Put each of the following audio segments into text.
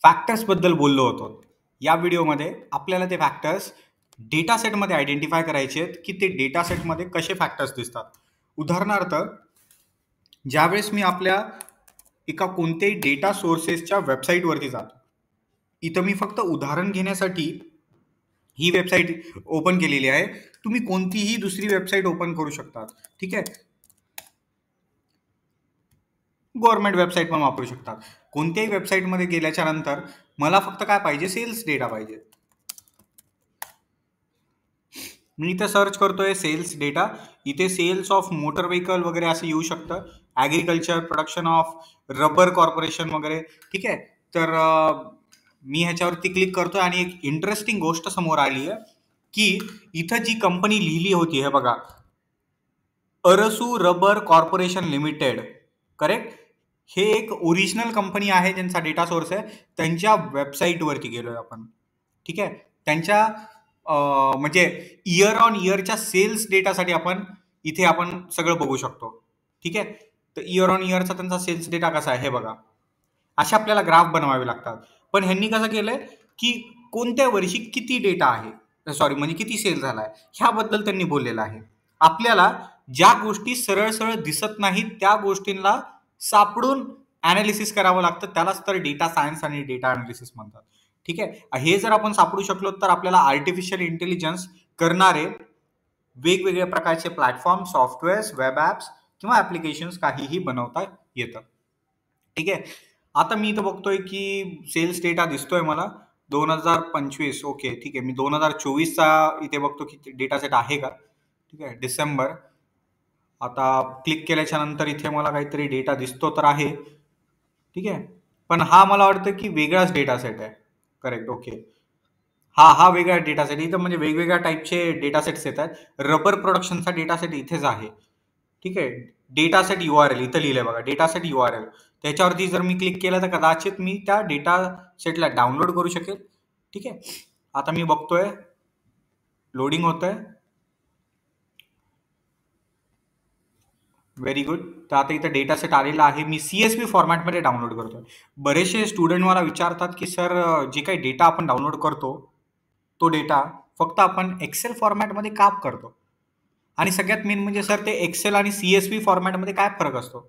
फॅक्टर्सबद्दल बोललो होतो. या व्हिडिओमध्ये आपल्याला ते फॅक्टर्स डेटा सेटमध्ये आयडेंटिफाय करायचे आहेत की ते डेटा सेटमध्ये कसे फॅक्टर्स दिसतात. उदाहरणार्थ, ज्यावेळेस मी आपल्या एका कोणत्याही डेटा सोर्सेसच्या वेबसाईटवरती जातो, इथं मी फक्त उदाहरण घेण्यासाठी ही वेबसाईट ओपन केलेली आहे. तुम्ही कोणतीही दुसरी वेबसाईट ओपन करू शकतात. ठीक आहे, गव्हर्नमेंट वेबसाईट पण वापरू शकतात. कोणत्याही वेबसाईटमध्ये गेल्याच्या नंतर मला फक्त काय पाहिजे, सेल्स डेटा पाहिजे. मी इथे सर्च करतोय सेल्स डेटा. इथे सेल्स ऑफ मोटर व्हेकल वगैरे असं येऊ शकतं, agriculture, production of rubber corporation वगैरे. ठीक आहे, तर मी ह्याच्यावरती क्लिक करतोय आणि एक इंटरेस्टिंग गोष्ट समोर आली आहे की इथं जी कंपनी लिहिली होती, हे बघा, Arasu rubber corporation limited. Correct, हे एक ओरिजिनल कंपनी आहे ज्यांचा डेटा सोर्स आहे. त्यांच्या वेबसाईटवरती गेलोय आपण. ठीक आहे, त्यांच्या म्हणजे इयर ऑन इयरच्या सेल्स डेटासाठी आपण सगळं बघू शकतो. ठीक आहे, तर इयर ऑन इयरचा त्यांचा सेल्स डेटा कसा आहे हे बघा. असे आपल्याला ग्राफ बनवावे लागतात. पण ह्यांनी कसं केलंय की कोणत्या वर्षी किती डेटा आहे, म्हणजे किती सेल झालाय, ह्याबद्दल त्यांनी बोललेलं आहे. आपल्याला ज्या गोष्टी सरळ सरळ दिसत नाहीत त्या गोष्टींना सापडून ॲनालिसिस करावं लागतं. त्यालाच तर डेटा सायन्स आणि डेटा ॲनालिसिस म्हणतात. ठीक आहे, हे जर आपण सापडू शकलो तर आपल्याला आर्टिफिशियल इंटेलिजन्स करणारे वेगवेगळ्या प्रकारचे प्लॅटफॉर्म, सॉफ्टवेअर्स, वेब ॲप्स किंवा ॲप्लिकेशन्स काहीही बनवता येतं. ठीक आहे, आता मी इथं बघतोय की सेल्स डेटा दिसतोय मला 2025. ओके, ठीक आहे, मी 2024चा इथे बघतो की डेटा सेट आहे का. ठीक आहे, डिसेंबर. आता क्लिक केल्याच्या नंतर इथे मला काहीतरी डेटा दिसतो तर आहे. ठीक आहे, पण हा मला वाटतं की वेगळाच डेटा सेट आहे. करेक्ट, ओके, हा वेगळा डेटा सेट. इथं म्हणजे वेगवेगळ्या टाईपचे डेटा सेट्स येतात. रबर प्रोडक्शनचा डेटा सेट इथेच आहे. ठीक आहे, डेटा सेट URL इथं लिहिलंय बघा, डेटा सेट URL. त्याच्यावरती जर मी क्लिक केलं तर कदाचित मी त्या डेटा सेटला डाउनलोड करू शकेल. ठीक आहे, आता मी बघतोय, लोडिंग होतंय. Very good. तर आता इथं डेटा सेट आलेला आहे. मी CSV फॉर्मॅटमध्ये डाउनलोड करतोय. बरेचसे स्टुडंट मला विचारतात की सर, जे काही डेटा आपण डाउनलोड करतो तो डेटा फक्त आपण एक्सेल फॉर्मॅटमध्ये का करतो, आणि सगळ्यात मेन म्हणजे सर ते एक्सेल आणि CSV फॉर्मॅटमध्ये काय फरक असतो.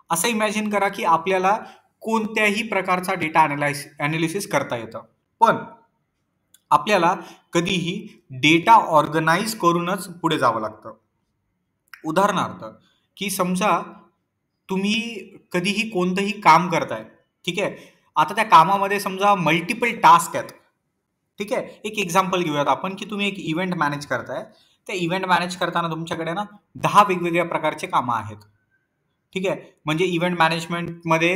असं इमॅजिन करा की आपल्याला कोणत्याही प्रकारचा डेटा ॲनालिसिस करता येतं, पण आपल्याला कधीही डेटा ऑर्गनाईज करूनच पुढे जावं लागतं. उदाहरणार्थ, की समजा तुम्ही कधीही कोणतंही काम करताय. ठीक आहे, आता त्या कामामध्ये समजा मल्टिपल टास्क आहेत. ठीक आहे, एक एक्झाम्पल घेऊयात आपण की तुम्ही एक इव्हेंट मॅनेज करताय. त्या इव्हेंट मॅनेज करताना तुमच्याकडे ना 10 वेगवेगळ्या प्रकारचे कामं आहेत. ठीक आहे, म्हणजे इव्हेंट मॅनेजमेंटमध्ये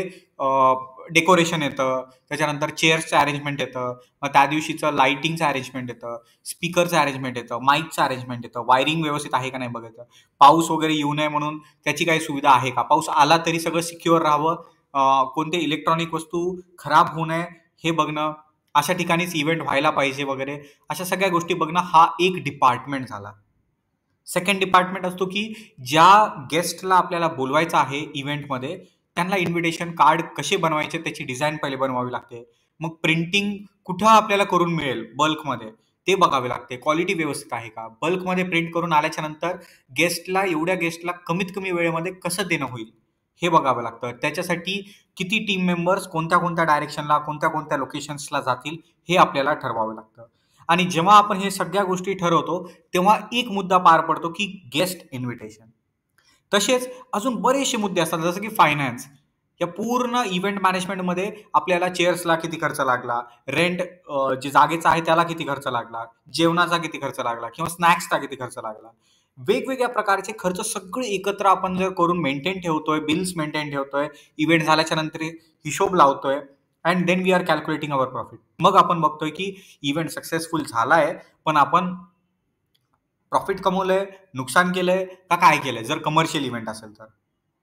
डेकोरेशन येतं, त्याच्यानंतर चेअर्सचं अरेंजमेंट येतं, मग त्या दिवशीचं लाइटिंगचं अरेंजमेंट येतं, स्पीकरचं अरेंजमेंट येतं, माईकचं अरेंजमेंट येतं, वायरिंग व्यवस्थित आहे का नाही बघायचं, पाऊस वगैरे येऊ नये म्हणून त्याची काही सुविधा आहे का, पाऊस आला तरी सगळं सिक्युअर राहावं, कोणते इलेक्ट्रॉनिक वस्तू खराब होऊ नये हे बघणं, अशा ठिकाणीच इव्हेंट व्हायला पाहिजे वगैरे, अशा सगळ्या गोष्टी बघणं हा एक डिपार्टमेंट झाला. सेकंड डिपार्टमेंट असतो की ज्या गेस्टला आपल्याला बोलवायचं आहे इव्हेंटमध्ये, त्यांना इन्व्हिटेशन कार्ड कसे बनवायचे त्याची डिझाईन पहिले बनवावी लागते. मग प्रिंटिंग कुठं आपल्याला करून मिळेल बल्कमध्ये ते बघावे लागते, क्वालिटी व्यवस्थित आहे का, बल्कमध्ये प्रिंट करून आल्याच्या नंतर एवढ्या गेस्टला कमीत कमी वेळेमध्ये कसं देणं होईल हे बघावं लागतं. त्याच्यासाठी किती टीम मेंबर्स कोणत्या कोणत्या डायरेक्शनला, कोणत्या कोणत्या लोकेशन्सला जातील हे आपल्याला ठरवावं लागतं. आणि जेव्हा आपण हे सगळ्या गोष्टी ठरवतो तेव्हा एक मुद्दा पार पडतो की गेस्ट इन्व्हिटेशन. तसेच अजून बरेचसे मुद्दे असतात, जसं की फायनान्स. या पूर्ण इव्हेंट मॅनेजमेंटमध्ये आपल्याला चेअर्सला किती खर्च लागला, रेंट जे जागेचा आहे त्याला किती खर्च लागला, जेवणाचा किती खर्च लागला किंवा स्नॅक्सचा किती खर्च लागला, वेगवेगळ्या प्रकारचे खर्च सगळे एकत्र आपण जर करून मेंटेन ठेवतोय, बिल्स मेंटेन ठेवतोय, इव्हेंट झाल्याच्या नंतर हिशोब लावतोय, and then we are calculating our profit. मग आपण बघतोय की इव्हेंट सक्सेसफुल झालाय, पण आपण प्रॉफिट कमवलंय, नुकसान केलंय का काय केलंय, जर कमर्शियल इव्हेंट असेल तर.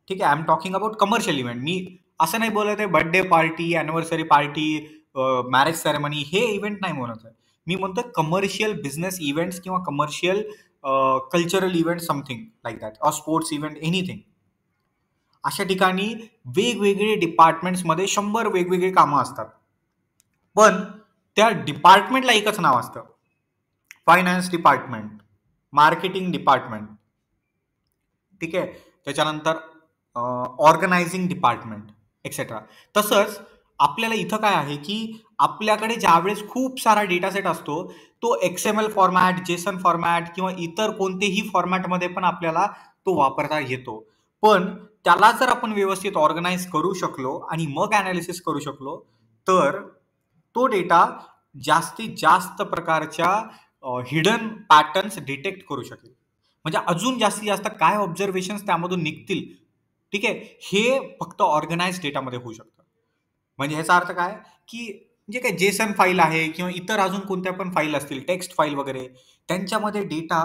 ठीक आहे, I am talking about commercial event. मी असं नाही बोलत आहे birthday party, anniversary party, marriage ceremony हे इव्हेंट नाही म्हणत आहे. मी म्हणतो कमर्शियल बिझनेस इव्हेंट्स किंवा commercial cultural event, something like that, or sports event, anything. अशा ठिकाणी वेगवेगळे डिपार्टमेंट्समध्ये 100 वेगवेगळी कामं असतात, पण त्या डिपार्टमेंटला एकच नाव असतं, फायनान्स डिपार्टमेंट, मार्केटिंग डिपार्टमेंट, ठीक आहे. त्याच्यानंतर ऑर्गनायझिंग डिपार्टमेंट एक्सेट्रा. तसंच आपल्याला इथं काय आहे की आपल्याकडे ज्यावेळेस खूप सारा डेटासेट असतो, तो XML फॉर्मॅट, जेसन फॉर्मॅट किंवा इतर कोणतेही फॉर्मॅटमध्ये पण आपल्याला तो वापरता येतो. पण त्याला जर आपण व्यवस्थित ऑर्गनाइज करू शकलो आणि मग ॲनालिसिस करू शकलो, तर तो डेटा जास्तीत जास्त प्रकारच्या हिडन पॅटर्न्स डिटेक्ट करू शकेल. म्हणजे अजून जास्तीत जास्त काय ऑब्झर्वेशन्स त्यामधून निघतील, ठीक आहे, हे फक्त ऑर्गनाइज डेटामध्ये होऊ शकतं. म्हणजे ह्याचा अर्थ काय, की जे काही जेसन फाईल आहे किंवा इतर अजून कोणत्या पण फाईल असतील, टेक्स्ट फाईल वगैरे, त्यांच्यामध्ये डेटा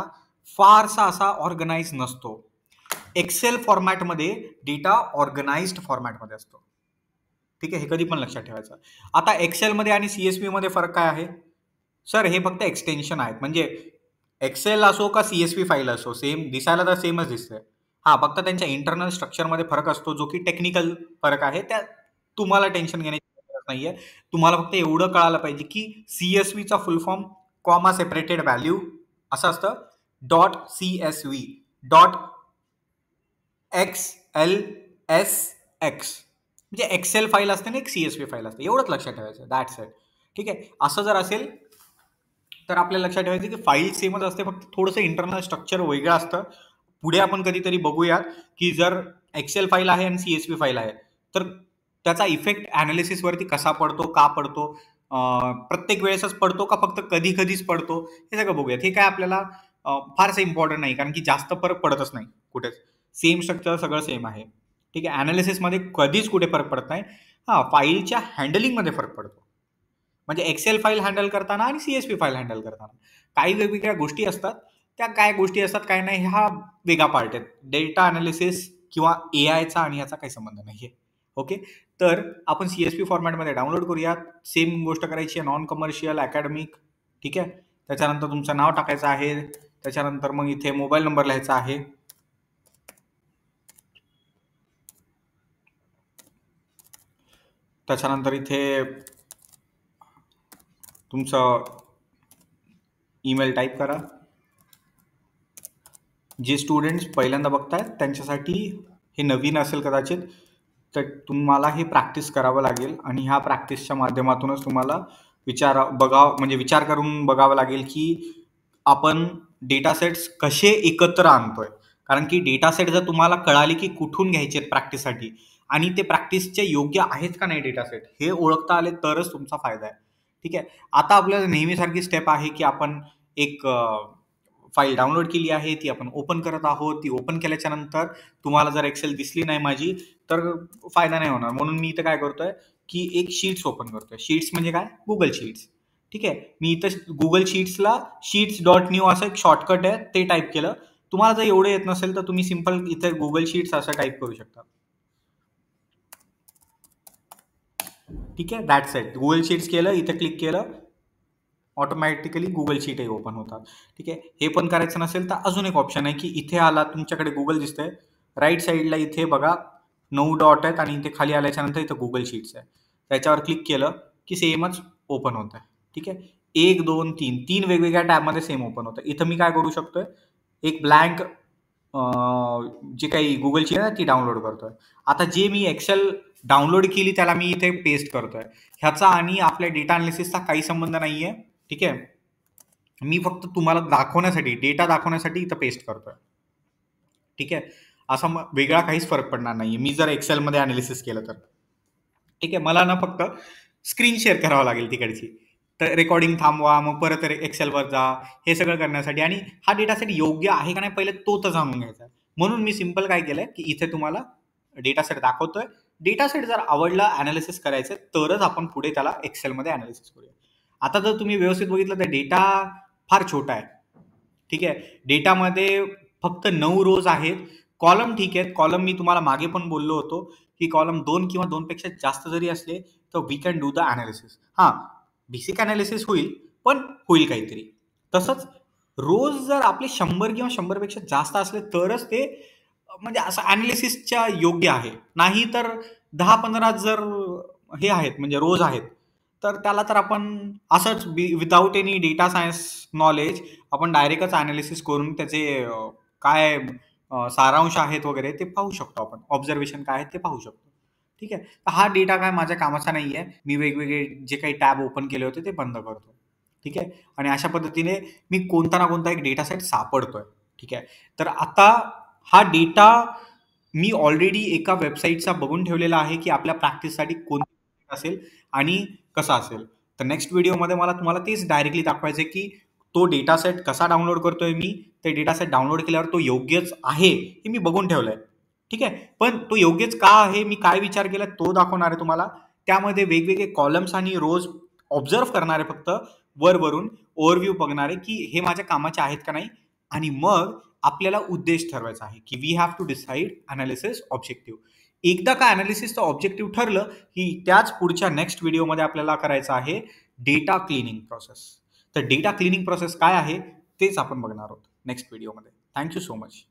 फारसा असा ऑर्गनाइज नसतो. एक्सेल फॉर्मॅटमध्ये डेटा ऑर्गनाइज्ड फॉर्मॅटमध्ये असतो. ठीक आहे, हे कधी पण लक्षात ठेवायचं. आता एक्सेलमध्ये आणि CSV मध्ये फरक काय आहे? सर हे फक्त एक्सटेन्शन आहेत. म्हणजे एक्सेल असो का CSV फाईल असो, सेम दिसायला तर सेमच दिसतंय. हां, फक्त त्यांच्या इंटरनल स्ट्रक्चरमध्ये फरक असतो, जो की टेक्निकल फरक आहे. त्या तुम्हाला टेन्शन घेण्याची गरज नाहीये. तुम्हाला फक्त एवढं कळायला पाहिजे की CSVचा full form comma separated value असं असतं, डॉट CSV डॉट XLSX. म्हणजे एक्सेल फाईल असते ना, एक CSV फाईल असते. एवढंच लक्षात ठेवायचं, दॅट्स इट. ठीक आहे. असं जर असेल तर आपल्याला लक्षात ठेवायचं की फाईल सेमच असते, फक्त थोडंसं इंटरनल स्ट्रक्चर वेगळं असतं. पुढे आपण कधीतरी बघूयात की जर एक्सेल फाईल आहे आणि CSV फाईल आहे, तर त्याचा इफेक्ट ॲनालिसिसवरती कसा पडतो, का पडतो, प्रत्येक वेळेसच पडतो का फक्त कधी कधीच पडतो, हे सगळं बघूयात. हे काय आपल्याला फारसं इम्पॉर्टंट नाही, कारण की जास्त फरक पडतच नाही कुठेच. सेम स्ट्रक्चर सगळं सेम आहे. ठीक आहे. ॲनालिसिसमध्ये कधीच कुठे फरक पडत नाही. हां, फाईलच्या हँडलिंगमध्ये फरक पडतो. म्हणजे एक्सेल फाईल हँडल करताना आणि CSV फाईल हँडल करताना काही वेगवेगळ्या गोष्टी असतात. त्या काय गोष्टी असतात काय नाही हा वेगळा पार्ट आहे. डेटा अनालिसिस किंवा AIचा आणि याचा काही संबंध नाहीये. ओके. तर आपण CSV फॉर्मॅटमध्ये डाउनलोड करूयात. सेम गोष्ट करायची आहे, नॉन कमर्शियल, अकॅडमिक. ठीक आहे. त्याच्यानंतर तुमचं नाव टाकायचं आहे. त्याच्यानंतर मग इथे मोबाईल नंबर लिहायचा आहे. त्याच्यानंतर इथे तुमचं ईमेल टाईप करा. जे स्टुडंट्स पहिल्यांदा बघतायत त्यांच्यासाठी हे नवीन असेल कदाचित, तर तुम्हाला हे प्रॅक्टिस करावं लागेल आणि ह्या प्रॅक्टिसच्या माध्यमातूनच तुम्हाला विचार करून बघावं लागेल की आपण डेटा सेट्स कसे एकत्र आणतोय. कारण की डेटा सेट जर तुम्हाला कळाले की कुठून घ्यायचे आहेत प्रॅक्टिससाठी आणि ते प्रॅक्टिसचे योग्य आहेत का नाही डेटा सेट, हे ओळखता आले तरच तुमचा फायदा आहे. ठीक आहे. आता आपल्याला नेहमीसारखी स्टेप आहे की आपण एक फाईल डाउनलोड केली आहे, ती आपण ओपन करत आहोत. ती ओपन केल्याच्या नंतर तुम्हाला जर एक्सेल दिसली नाही माझी, तर फायदा नाही होणार. म्हणून मी इथं काय करतोय की एक शीट्स ओपन करतोय. शीट्स म्हणजे काय? Google sheets. ठीक आहे. मी इथं गुगल शीट्सला sheets.new असं एक शॉर्टकट आहे, ते टाईप केलं. तुम्हाला जर एवढं येत नसेल तर तुम्ही सिंपल इथे गुगल शीट्स असं टाईप करू शकता. ठीक आहे. That's it. गुगल शीट्स केलं, इथे क्लिक केलं, ऑटोमॅटिकली गुगल शीटही ओपन होतात. ठीक आहे. हे पण करायचं नसेल तर अजून एक ऑप्शन आहे की इथे आला, तुमच्याकडे गुगल दिसतंय, राईट साईडला इथे बघा 9 डॉट आहेत आणि इथे खाली आल्याच्या नंतर इथं गुगल शीट्स आहे. त्याच्यावर क्लिक केलं की सेमच ओपन होत आहे. ठीक आहे. 1, 2, 3 वेगवेगळ्या टॅबमध्ये सेम ओपन होतं. इथं मी काय करू शकतोय, एक ब्लँक जे काही गुगल शीट आहे ती डाउनलोड करतोय. आता जे मी एक्सेल डाउनलोड केली त्याला मी इथे पेस्ट करतोय. ह्याचा आणि आपल्या डेटा अनालिसिसचा काही संबंध नाहीये. ठीक आहे. मी फक्त तुम्हाला दाखवण्यासाठी, डेटा दाखवण्यासाठी इथं पेस्ट करतोय. ठीक आहे. असा वेगळा काहीच फरक पडणार नाहीये मी जर एक्सेलमध्ये अनालिसिस केलं तर. ठीक आहे. मला ना फक्त स्क्रीन शेअर करावं लागेल तिकडची. तर रेकॉर्डिंग थांबवा, मग परत एक्सेलवर जा, हे सगळं करण्यासाठी. आणि हा डेटा सेट योग्य आहे का नाही पहिले तो तर जाणून घ्यायचा. म्हणून मी सिंपल काय केलंय की इथे तुम्हाला डेटा सेट दाखवतोय. डेटा सेट जर आवडला अनालिसिस करायचं तरच आपण पुढे त्याला एक्सेलमध्ये अनालिसिस करूया. आता जर तुम्ही व्यवस्थित बघितलं तर डेटा फार छोटा आहे. ठीक आहे. डेटामध्ये फक्त 9 रोज आहेत. कॉलम ठीक आहेत. कॉलम मी तुम्हाला मागे पण बोललो होतो की कॉलम 2 किंवा 2 पेक्षा जास्त जरी असले तर we can do the analysis. हां, बेसिक अनालिसिस होईल, पण होईल काहीतरी. तसंच रोज जर आपले 100 किंवा 100 पेक्षा जास्त असले तरच ते म्हणजे असं ॲनालिसिसच्या योग्य आहे. नाही तर 10-15 जर हे आहेत म्हणजे रोज आहेत, तर त्याला तर आपण असंच without any data science knowledge आपण डायरेक्टच ॲनालिसिस करून त्याचे काय सारांश आहेत वगैरे ते पाहू शकतो आपण. ऑब्झर्वेशन काय आहेत ते पाहू शकतो. ठीक आहे. तर हा डेटा काय माझ्या कामाचा नाहीये. मी वेगवेगळे जे काही टॅब ओपन केले होते ते बंद करतो. ठीक आहे. आणि अशा पद्धतीने मी कोणता ना कोणता एक डेटा सेट सापडतोय. ठीक आहे. तर आता हा डेटा मी ऑलरेडी एका वेबसाईटचा बघून ठेवलेला आहे, की आपल्या प्रॅक्टिससाठी कोणतं असेल आणि कसा असेल. तर नेक्स्ट व्हिडिओमध्ये मला तुम्हाला तेच डायरेक्टली दाखवायचं आहे, की तो डेटा सेट कसा डाउनलोड करतोय मी, ते डेटा सेट डाउनलोड केल्यावर तो योग्यच आहे, हे मी बघून ठेवलंय. ठीक आहे. पण तो योग्यच का आहे, मी काय विचार केला तो दाखवणार आहे तुम्हाला. त्यामध्ये वेगवेगळे कॉलम्स आणि रोज ऑब्झर्व्ह करणार आहे फक्त वरून ओव्हरव्ह्यू बघणार आहे, की हे माझ्या कामाचे आहेत का नाही आणि मग आपल्याला उद्देश ठरवायचा आहे, की we have to decide analysis objective. एकदा का अनालिसिसचं ऑब्जेक्टिव्ह ठरलं, की त्याच पुढच्या नेक्स्ट व्हिडिओमध्ये आपल्याला करायचं आहे डेटा क्लीनिंग प्रोसेस. तर डेटा क्लीनिंग प्रोसेस काय आहे, तेच आपण बघणार आहोत नेक्स्ट व्हिडिओमध्ये. Thank you so much.